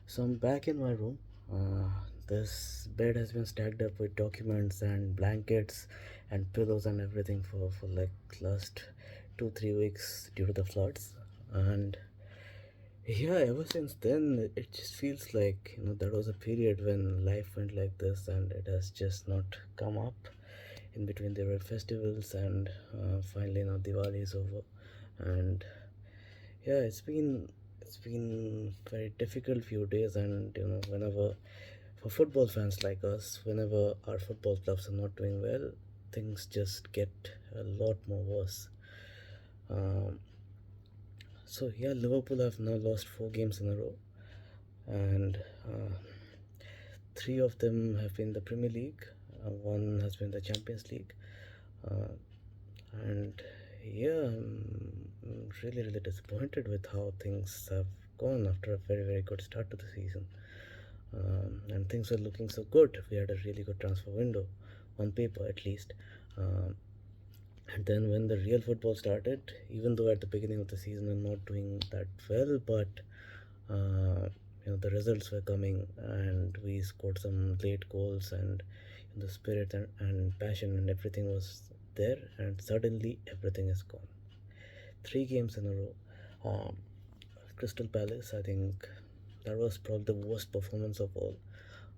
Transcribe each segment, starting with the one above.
So I'm back in my room. This bed has been stacked up with documents and blankets and pillows and everything for like last 2-3 weeks due to the floods. And yeah, ever since then it just feels like that was a period when life went like this, and it has just not come up. In between there were festivals, and finally now Diwali is over, and yeah, it's been very difficult few days. And whenever, for football fans like us, whenever our football clubs are not doing well, things just get a lot more worse. um, so yeah, Liverpool have now lost 4 games in a row, and uh, three of them have been the Premier League, one has been the Champions League. uh, and yeah, I'm really disappointed with how things have gone after a very good start to the season. And things were looking so good. We had a really good transfer window, on paper at least. Um, and then when the real football started, even though at the beginning of the season we're not doing that well, but uh, the results were coming, and we scored some late goals, and the spirit and passion and everything was there, and suddenly everything is gone. 3 games in a row. Um, Crystal Palace, I think that was probably the worst performance of all.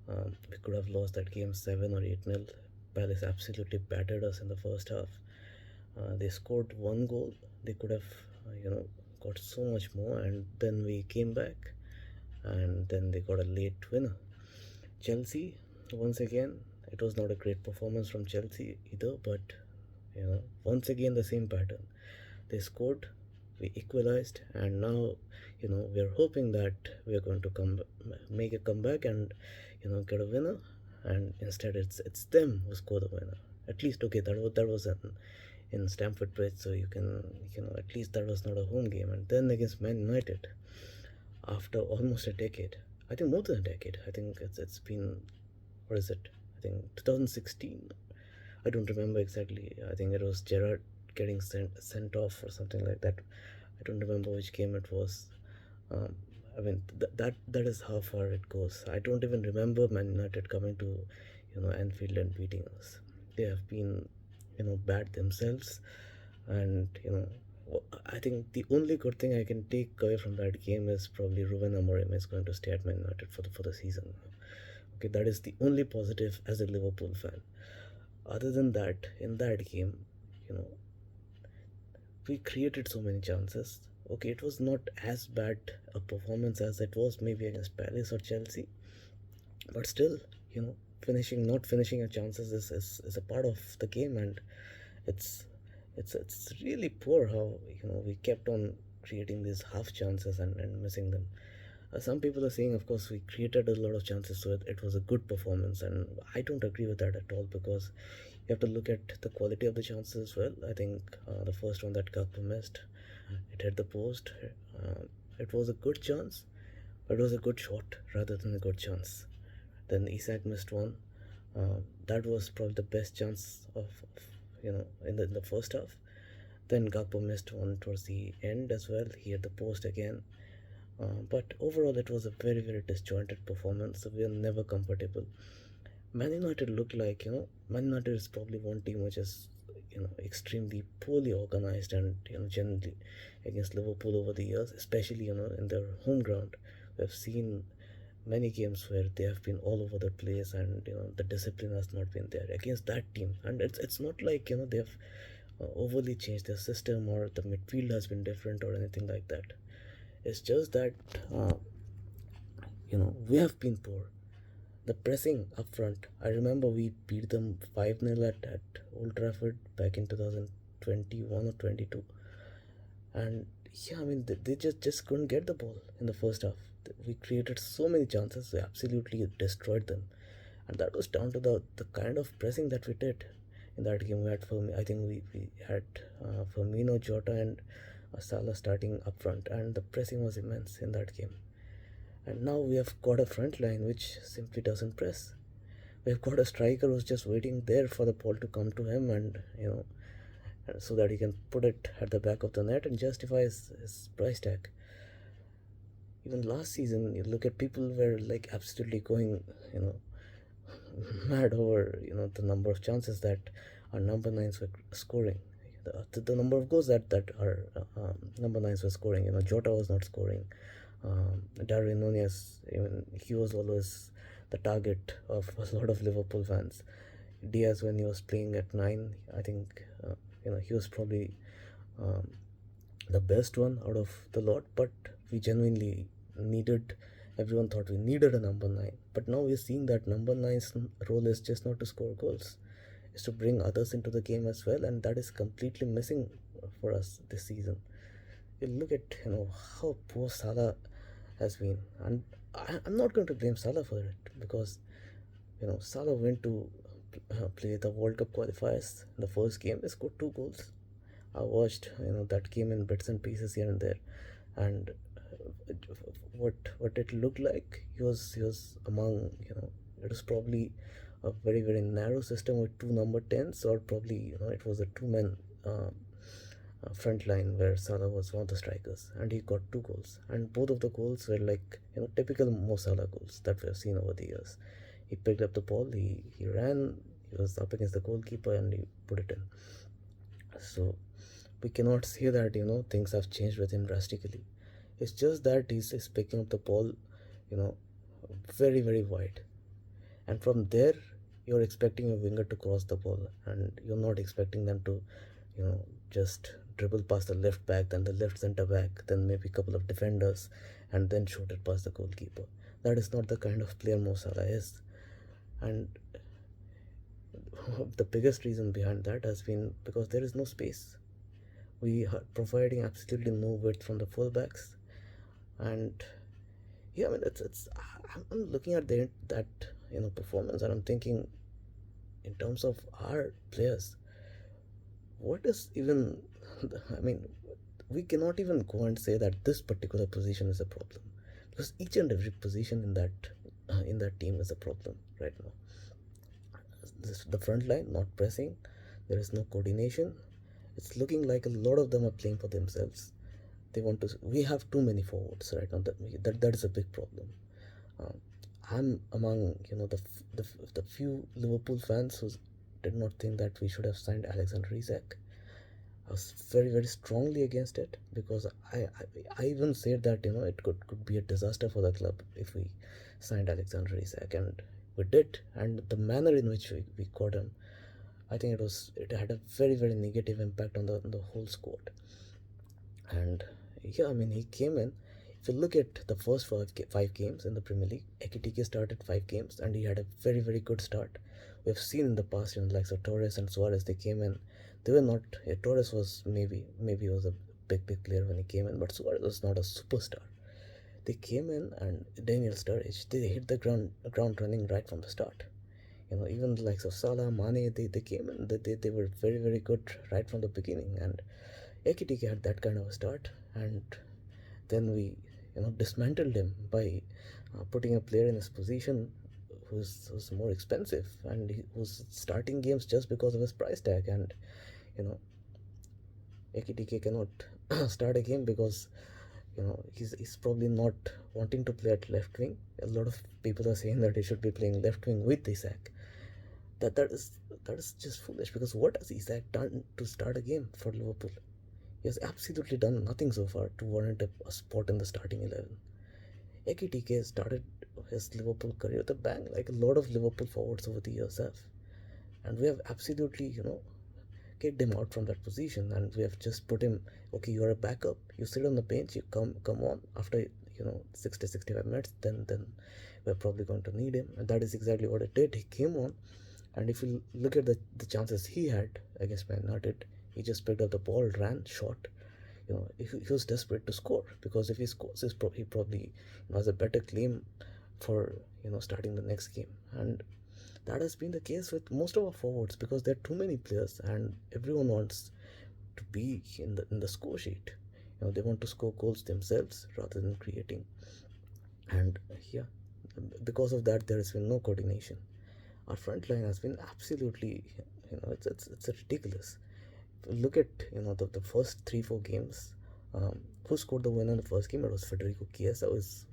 We could have lost that game 7 or 8 nil. Palace absolutely battered us in the first half. They scored one goal. They could have, got so much more, and then we came back, and then they got a late winner. Chelsea, once again, it was not a great performance from Chelsea either, but once again the same pattern. They scored, we equalized, and now we are hoping that we are going to make a comeback, and get a winner. And instead, it's them who score the winner. At least, okay, that was in Stamford Bridge, so you can at least that was not a home game. And then against Man United, after almost a decade, I think more than a decade. I think it's been, what is it? I think 2016. I don't remember exactly. I think it was Gerrard getting sent off or something like that. I don't remember which game it was. Um, I mean that is how far it goes. I don't even remember Man United coming to Anfield and beating us. They have been bad themselves, and I think the only good thing I can take away from that game is probably Ruben Amorim is going to stay at Man United for the season. Okay, that is the only positive as a Liverpool fan. Other than that, in that game, you know, we created so many chances. Okay, it was not as bad a performance as it was maybe against Palace or Chelsea, but still, not finishing our chances is a part of the game, and it's it's really poor how we kept on creating these half chances and missing them. Some people are saying, of course, we created a lot of chances, so it was a good performance, and I don't agree with that at all, because you have to look at the quality of the chances as well. I think the first one that Gakpo missed, it hit the post. Uh, it was a good chance, but it was a good shot rather than a good chance. Then Isak missed one. That was probably the best chance of in the first half. Then Gakpo missed one towards the end as well. He hit the post again. But overall, it was a very disjointed performance. So we are never comfortable. Man United looked like, Man United is probably one team which is, extremely poorly organized, and, generally against Liverpool over the years, especially, in their home ground. We've seen many games where they have been all over the place, and, the discipline has not been there against that team. And it's not like, they've overly changed their system, or the midfield has been different or anything like that. It's just that, uh, we have been poor. The pressing up front. I remember we beat them 5-0 at Old Trafford back in 2021 or 22. And yeah, I mean, they just couldn't get the ball in the first half. We created so many chances, we absolutely destroyed them. And that was down to the kind of pressing that we did in that game. I think we had Firmino, Jota, and Salah starting up front, and the pressing was immense in that game. And now we have got a front line which simply doesn't press. We've got a striker who's just waiting there for the ball to come to him, and so that he can put it at the back of the net and justify his price tag. Even last season, you look at people were like absolutely going, you know, mad over the number of chances that our number nines were scoring, the number of goals that our number nines were scoring. Jota was not scoring. Darwin Nunez, even he was always the target of a lot of Liverpool fans. Diaz, when he was playing at nine, I think he was probably um, the best one out of the lot. But we genuinely needed, everyone thought we needed a number nine. But now we're seeing that number nine's role is just not to score goals, is to bring others into the game as well, and that is completely missing for us this season. You look at how poor Salah has been, and I'm not going to blame Salah for it, because Salah went to play the World Cup qualifiers. In the first game, he scored two goals. I watched that game in bits and pieces here and there, and what it looked like, he was among, it was probably a very very narrow system with two number 10s, or probably it was a two-man front line where Salah was one of the strikers, and he got two goals, and both of the goals were like typical Mo Salah goals that we have seen over the years. He picked up the ball, he ran, he was up against the goalkeeper, and he put it in. So we cannot say that things have changed with him drastically. It's just that he's picking up the ball, you know, very very wide, and from there you're expecting a winger to cross the ball, and you're not expecting them to, just dribble past the left back, then the left centre back, then maybe a couple of defenders, and then shoot it past the goalkeeper. That is not the kind of player Mo Salah is, and the biggest reason behind that has been because there is no space. We are providing absolutely no width from the fullbacks, and yeah, I mean it's I'm looking at that performance, and I'm thinking, in terms of our players, what is even I mean, we cannot even go and say that this particular position is a problem, because each and every position in that team is a problem right now. The front line not pressing, there is no coordination. It's looking like a lot of them are playing for themselves. They want to. We have too many forwards right now. That is a big problem. Um, I'm among the few Liverpool fans who did not think that we should have signed Alexander Isak. I was very very strongly against it, because I even said that it could be a disaster for the club if we signed Alexander Isak, and we did. And the manner in which we got him, I think it had a very very negative impact on the whole squad. And yeah, I mean, he came in. If you look at the first five games in the Premier League, Ekitike started 5 games, and he had a very very good start. We have seen in the past, like Torres and Suarez, they came in. They were not. Torres was maybe was a big player when he came in, but Suarez was not a superstar. They came in, and Daniel Sturridge, they hit the ground running right from the start. Even the likes of Salah, Mane, they came in. They were very very good right from the beginning, and Ekitike had that kind of a start, and then we dismantled him by putting a player in his position who's more expensive, and he was starting games just because of his price tag. And you know Ekitike cannot start a game because he's probably not wanting to play at left wing. A lot of people are saying that he should be playing left wing with Isak. That is just foolish, because what has Isak done to start a game for Liverpool? He has absolutely done nothing so far to warrant a spot in the starting 11. Ekitike started his Liverpool career with a bang, like a lot of Liverpool forwards over the years have. And we have absolutely, kicked him out from that position, and we have just put him, okay, you're a backup. You sit on the bench, you come on after 60 65 minutes, then we're probably going to need him. And that is exactly what it did. He came on, and if you look at the chances he had against Man United, he just picked up the ball, ran, shot. He was desperate to score, because if he scores, he probably has a better claim for starting the next game. And that has been the case with most of our forwards, because there are too many players, and everyone wants to be in the score sheet. They want to score goals themselves rather than creating. And yeah, because of that, there has been no coordination. Our front line has been absolutely, it's ridiculous. Look at the first 3-4 games. Who scored the winner in the first game? It was Federico Chiesa. Was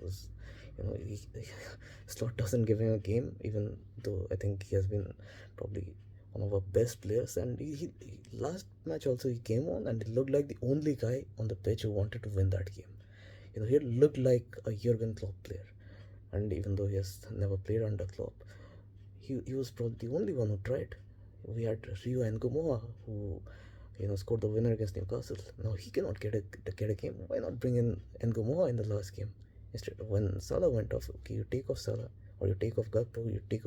Slot doesn't give him a game, even though I think he has been probably one of our best players. And last match also he came on and he looked like the only guy on the pitch who wanted to win that game. He looked like a Jurgen Klopp player, and even though he has never played under Klopp, he was probably the only one who tried. We had Rio and Gomoa who scored the winner against Newcastle. Now he cannot get a game. Why not bring in Ngomoa in the last game? Instead, when Salah went off, okay, you take off Salah or you take off Gakpo, you take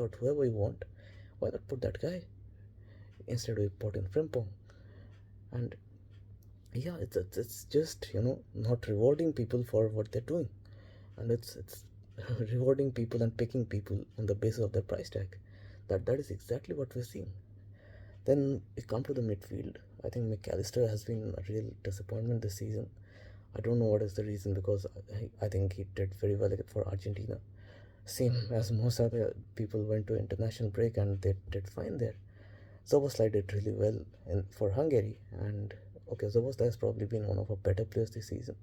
out whoever you want. Why not put that guy? Instead, we put in Frimpong. And yeah, it's just not rewarding people for what they're doing, and it's rewarding people and picking people on the basis of their price tag. That is exactly what we're seeing. Then we come to the midfield. I think McAllister has been a real disappointment this season. I don't know what is the reason, because I think he did very well for Argentina. Same as most other people went to international break and they did fine there. Zoboslai did really well for Hungary, and okay, Zoboslai has probably been one of our better players this season,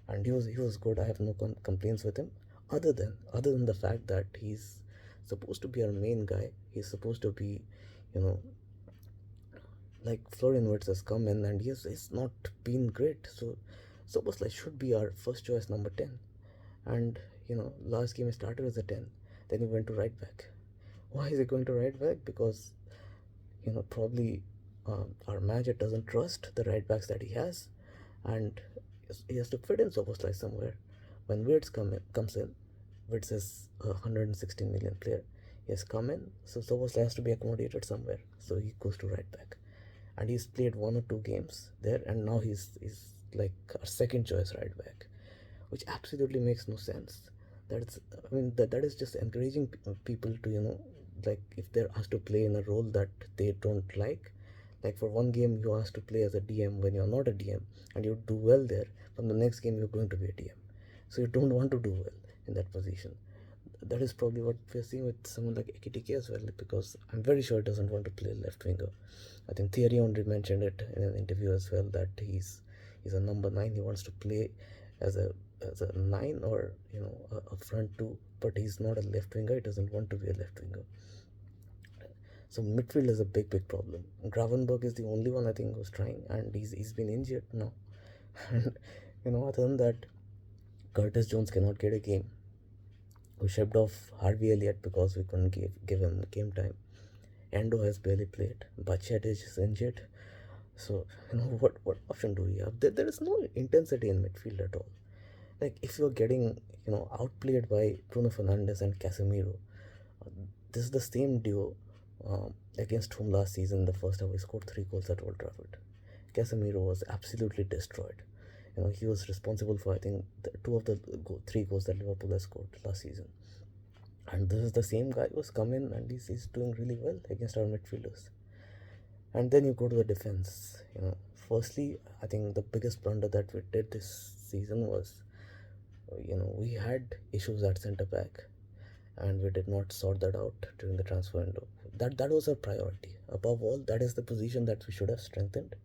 and he was good. I have no complaints with him, other than the fact that he's supposed to be our main guy. He's supposed to be, you know, like Florian Wirtz has come in and he's not been great. So Soboslai should be our first choice number 10. And last game he started as a 10. Then he went to right back. Why is he going to right back? Because probably our manager doesn't trust the right backs that he has, and he has to fit in Soboslai somewhere. When comes in, Wirtz is a 116 million player. He has come in, so Soboslai has to be accommodated somewhere. So he goes to right back, and he's played one or two games there, and now he's like our second choice right back, which absolutely makes no sense. That is just encouraging people to like, if they're asked to play in a role that they don't like for one game you asked to play as a DM when you're not a DM and you do well there, from the next game you're going to be a DM, so you don't want to do well in that position. That is probably what we're seeing with someone like Ekitike as well, because I'm very sure he doesn't want to play left winger. I think Thierry Henry mentioned it in an interview as well, that he's a number 9. He wants to play as a 9, or a front 2, but he's not a left winger. He doesn't want to be a left winger. So midfield is a big problem. Gravenberg is the only one I think who's trying, and he's been injured now. And other than that, Curtis Jones cannot get a game. We shipped off Harvey Elliott because we couldn't give him game time. Endo has barely played. Bachet is injured. So what option do we have? There is no intensity in midfield at all. Like, if you're getting outplayed by Bruno Fernandes and Casemiro, this is the same duo against whom last season the first half we scored 3 goals at Old Trafford. Casemiro was absolutely destroyed. He was responsible for, I think, two of the 3 goals that Liverpool has scored last season. And this is the same guy who's come in and he's doing really well against our midfielders. And then you go to the defense. Firstly, I think the biggest blunder that we did this season was, we had issues at centre back, and we did not sort that out during the transfer window. That was our priority. Above all, that is the position that we should have strengthened.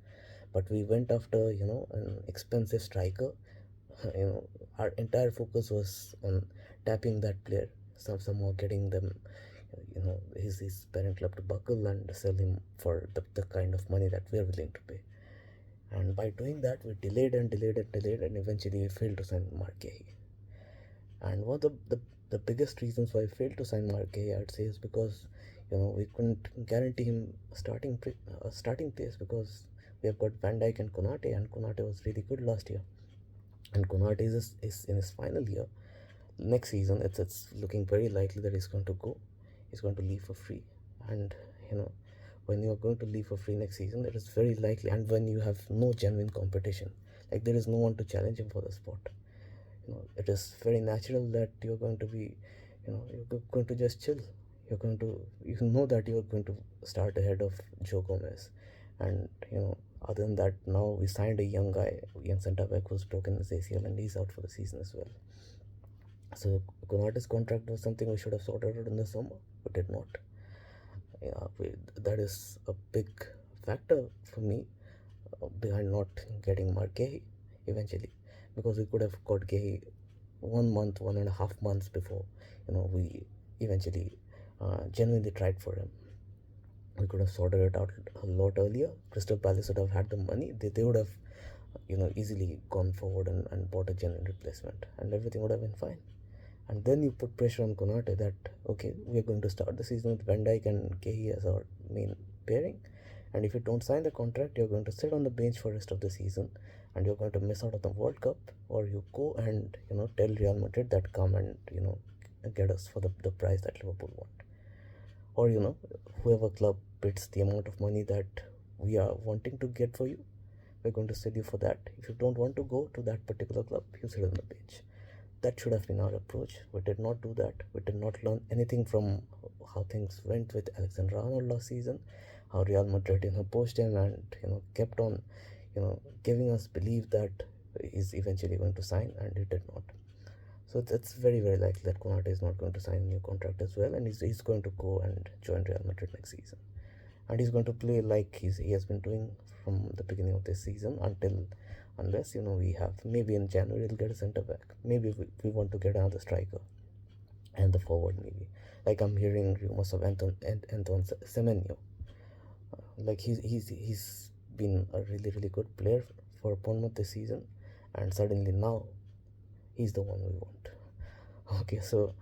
But we went after an expensive striker. Our entire focus was on tapping that player, somehow getting them his parent club to buckle and sell him for the kind of money that we are willing to pay. And by doing that, we delayed and delayed and delayed, and eventually we failed to sign Marquez. And one of the biggest reasons why we failed to sign Marquez, I'd say, is because we couldn't guarantee him starting place, because we have got Van Dijk and Konate was really good last year, and Konate is in his final year. Next season, it's looking very likely that he's going to leave for free. And when you're going to leave for free next season, it is very likely, and when you have no genuine competition, like there is no one to challenge him for the spot, it is very natural that you're going to be, you're going to just chill. You know that you're going to start ahead of Joe Gomez. And other than that, now we signed a young centre back who's broken his ACL, and he's out for the season as well. So Konate's contract was something we should have sorted out in the summer, but did not. That is a big factor for me. behind not getting Marquez eventually, because we could have got Gay 1 month, 1.5 months before, we eventually genuinely tried for him. We could have sorted it out a lot earlier. Crystal Palace would have had the money. They would have, easily gone forward and bought a genuine replacement, and everything would have been fine. And then you put pressure on Konate that, okay, we are going to start the season with Van Dijk and Kehi as our main pairing. And if you don't sign the contract, you're going to sit on the bench for the rest of the season, and you're going to miss out on the World Cup. Or you go and, tell Real Madrid that come and, get us for the price that Liverpool want. Or, whoever club bids the amount of money that we are wanting to get for you, we're going to sell you for that. If you don't want to go to that particular club, you sit on the bench. That should have been our approach. We did not do that. We did not learn anything from how things went with Alexander Arnold last season, how Real Madrid, poached him and, kept on, giving us belief that he's eventually going to sign, and he did not. So it's very, very likely that Konate is not going to sign a new contract as well, and he's going to go and join Real Madrid next season. And he's going to play like he has been doing from the beginning of this season unless we have, maybe in January we'll get a centre back, maybe we want to get another striker and the forward, maybe like I'm hearing rumors of Anton Semenyo. Like he's been a really, really good player for Bournemouth this season, and suddenly now he's the one we want. Okay, so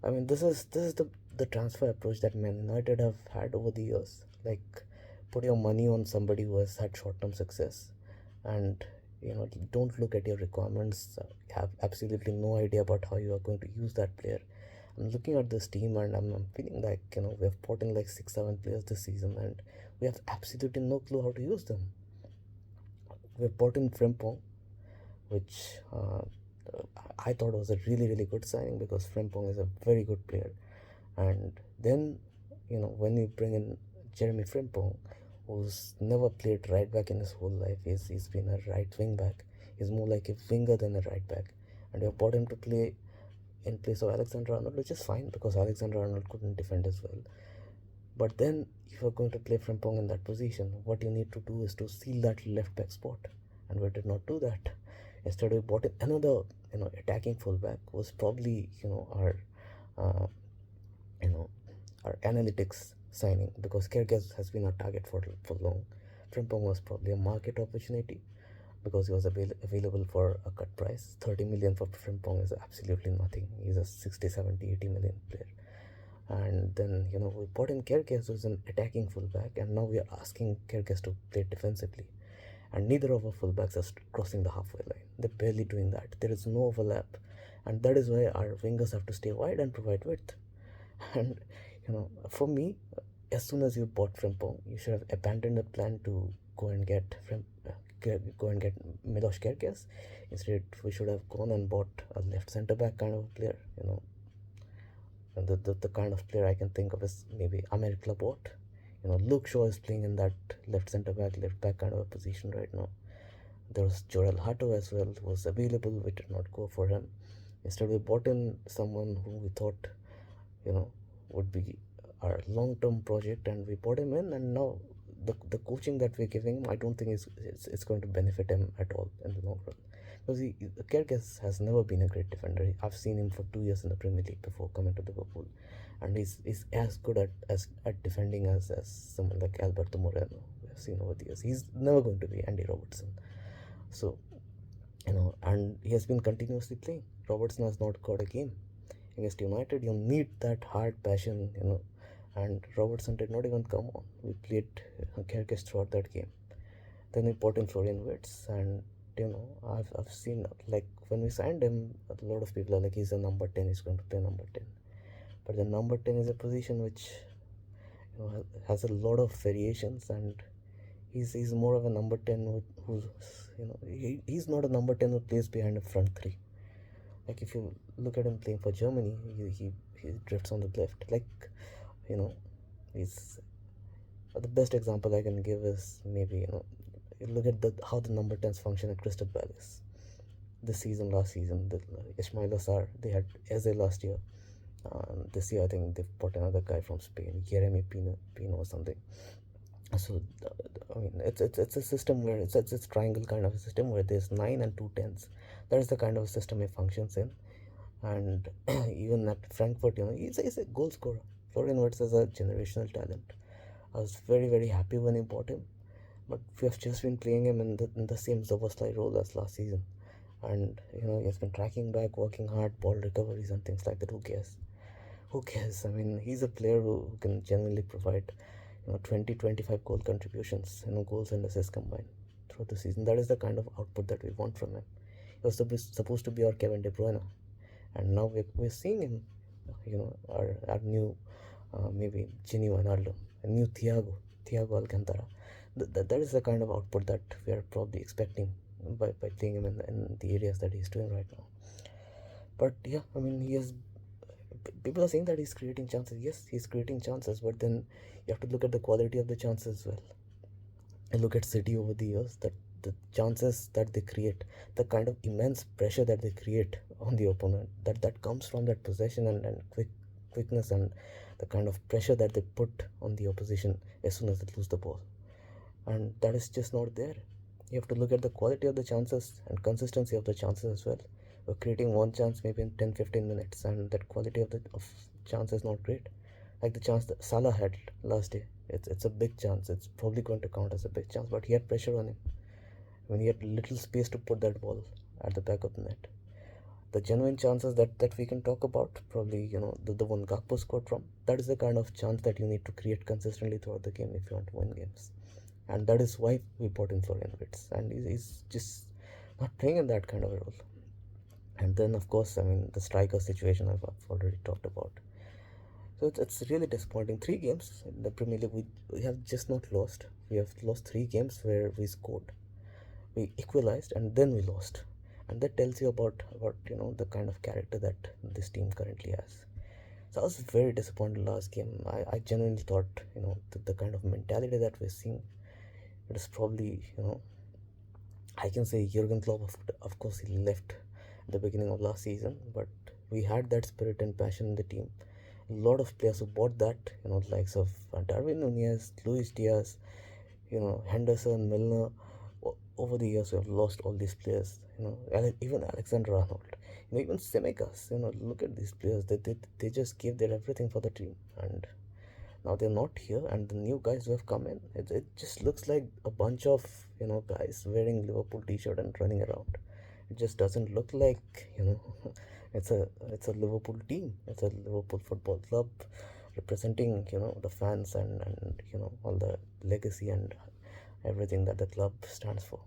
I mean, this is the transfer approach that Man United have had over the years. Like, put your money on somebody who has had short-term success, and don't look at your requirements. Have absolutely no idea about how you are going to use that player. I'm looking at this team, and I'm feeling like we have bought in like 6, 7 players this season, and we have absolutely no clue how to use them. We have bought in Frimpong, which I thought was a really, really good signing, because Frimpong is a very good player. And then, when you bring in Jeremy Frimpong, who's never played right back in his whole life, he's been a right wing back. He's more like a winger than a right back. And you brought him to play in place of Alexander Arnold, which is fine because Alexander Arnold couldn't defend as well. But then, if you're going to play Frimpong in that position, what you need to do is to seal that left back spot. And we did not do that. Instead, we brought in another, attacking fullback, who was probably, uh, you know, our analytics signing, because Kyrgyz has been a target for long. Frimpong was probably a market opportunity because he was available for a cut price. 30 million for Frimpong is absolutely nothing. He's a 60, 70, 80 million player. And then, we brought in Kyrgyz, who's an attacking fullback, and now we are asking Kyrgyz to play defensively. And neither of our fullbacks are crossing the halfway line. They're barely doing that. There is no overlap. And that is why our wingers have to stay wide and provide width. And, for me, as soon as you bought Frimpong, you should have abandoned the plan to go and get Milos Kerkez. Instead, we should have gone and bought a left centre back kind of player. And the kind of player I can think of is maybe Aymeric Laporte. Luke Shaw is playing in that left centre back, left back kind of a position right now. There was Jorel Hato as well, who was available. We did not go for him. Instead, we bought in someone who we thought, would be our long-term project, and we brought him in. And now the coaching that we're giving him, I don't think it's going to benefit him at all in the long run, because Kyrgyz has never been a great defender. I've seen him for 2 years in the Premier League before coming to Liverpool, and he's as good at defending as someone like Alberto Moreno we have seen over the years. He's never going to be Andy Robertson. So, and he has been continuously playing. Robertson has not got a game against United. You need that hard passion, and Robertson did not even come on. We played Kyrgyz throughout that game. Then we brought in Florian Wirtz, and I've seen, like, when we signed him, a lot of people are like, he's a number 10, he's going to play number 10. But the number 10 is a position which has a lot of variations, and he's more of a number 10 who's he's not a number 10 who plays behind a front three. Like, if you look at him playing for Germany, he drifts on the left. Like, he's the best example I can give is maybe you look at how the number 10s function at Crystal Palace this season. Last season, the Ismail Assar, they had Eze last year. This year I think they've bought another guy from Spain, Jeremy Pino or something. I mean, it's a system where it's triangle kind of a system where there's nine and two tens. That is the kind of system it functions in. And even at Frankfurt, he's a goal scorer. Florian Wirtz is a generational talent. I was very happy when he bought him, but we have just been playing him in the same Zoboslai role as last season. And he has been tracking back, working hard, ball recoveries and things like that. Who cares? Who cares? I mean, he's a player who can genuinely provide 20 25 goal contributions, goals and assists combined throughout the season. That is the kind of output that we want from him. He was supposed to be our Kevin De Bruyne, and now we're seeing him, our new, maybe Gini Wijnaldum, a new Thiago Alcantara. That is the kind of output that we are probably expecting by playing him in the areas that he's doing right now. But yeah, I mean, people are saying that he's creating chances. Yes, he's creating chances, but then you have to look at the quality of the chances as well. And look at City over the years, that the chances that they create, the kind of immense pressure that they create on the opponent, that comes from that possession and quickness, and the kind of pressure that they put on the opposition as soon as they lose the ball. And that is just not there. You have to look at the quality of the chances and consistency of the chances as well. We're creating one chance maybe in 10 15 minutes, and that quality of chance is not great. Like the chance that Salah had last day, it's a big chance. It's probably going to count as a big chance, but he had pressure on him when he had little space to put that ball at the back of the net. The genuine chances that we can talk about, probably the one Gakpo scored from, that is the kind of chance that you need to create consistently throughout the game if you want to win games. And that is why we brought in Florian Wirtz, and he's just not playing in that kind of a role. And then, of course, I mean, the striker situation I've already talked about. So it's really disappointing. 3 games in the Premier League, we have just not lost. We have lost 3 games where we scored, we equalized, and then we lost. And that tells you about the kind of character that this team currently has. So I was very disappointed last game. I genuinely thought the kind of mentality that we're seeing, it is probably I can say Jurgen Klopp. Of course, he left at the beginning of last season, but we had that spirit and passion in the team. A lot of players who bought that, the likes of Darwin Nunez, Luis Diaz, Henderson, Milner. Over the years, we have lost all these players. Even Alexander Arnold, even Semekas. Look at these players. They just gave their everything for the team, and now they're not here. And the new guys who have come in, it just looks like a bunch of guys wearing Liverpool t-shirt and running around. It just doesn't look like it's a Liverpool team. It's a Liverpool football club representing the fans and all the legacy and everything that the club stands for.